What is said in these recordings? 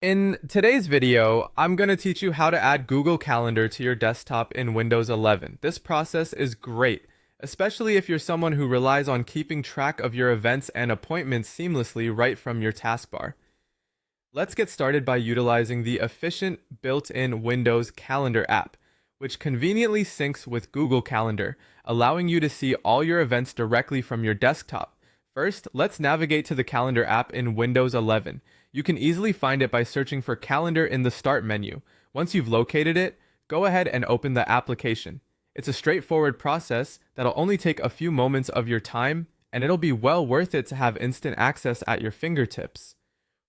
In today's video, I'm going to teach you how to add Google Calendar to your desktop in Windows 11. This process is great, especially if you're someone who relies on keeping track of your events and appointments seamlessly right from your taskbar. Let's get started by utilizing the efficient built-in Windows Calendar app, which conveniently syncs with Google Calendar, allowing you to see all your events directly from your desktop. First, let's navigate to the Calendar app in Windows 11. You can easily find it by searching for Calendar in the Start menu. Once you've located it, go ahead and open the application. It's a straightforward process that'll only take a few moments of your time, and it'll be well worth it to have instant access at your fingertips.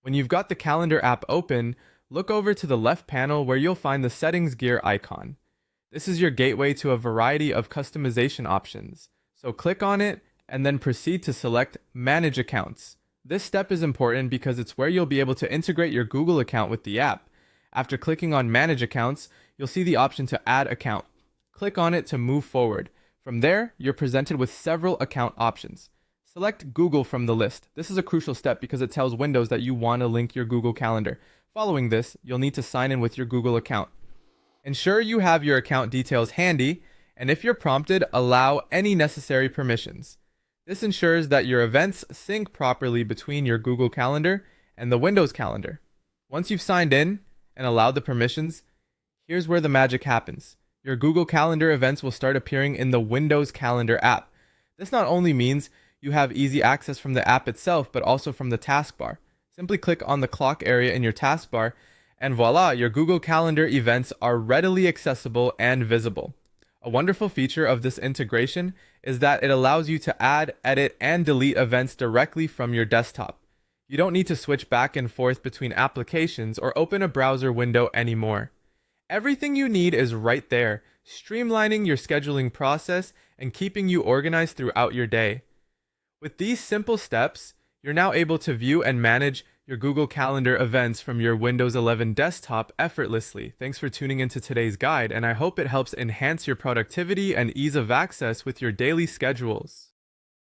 When you've got the Calendar app open, look over to the left panel where you'll find the Settings gear icon. This is your gateway to a variety of customization options. So click on it and then proceed to select Manage Accounts. This step is important because it's where you'll be able to integrate your Google account with the app. After clicking on Manage Accounts, you'll see the option to Add Account. Click on it to move forward. From there, you're presented with several account options. Select Google from the list. This is a crucial step because it tells Windows that you want to link your Google Calendar. Following this, you'll need to sign in with your Google account. Ensure you have your account details handy, and if you're prompted, allow any necessary permissions. This ensures that your events sync properly between your Google Calendar and the Windows Calendar. Once you've signed in and allowed the permissions, here's where the magic happens. Your Google Calendar events will start appearing in the Windows Calendar app. This not only means you have easy access from the app itself, but also from the taskbar. Simply click on the clock area in your taskbar, and voila, your Google Calendar events are readily accessible and visible. A wonderful feature of this integration is that it allows you to add, edit, and delete events directly from your desktop. You don't need to switch back and forth between applications or open a browser window anymore. Everything you need is right there, streamlining your scheduling process and keeping you organized throughout your day. With these simple steps, you're now able to view and manage your Google Calendar events from your Windows 11 desktop effortlessly. Thanks for tuning into today's guide, and I hope it helps enhance your productivity and ease of access with your daily schedules.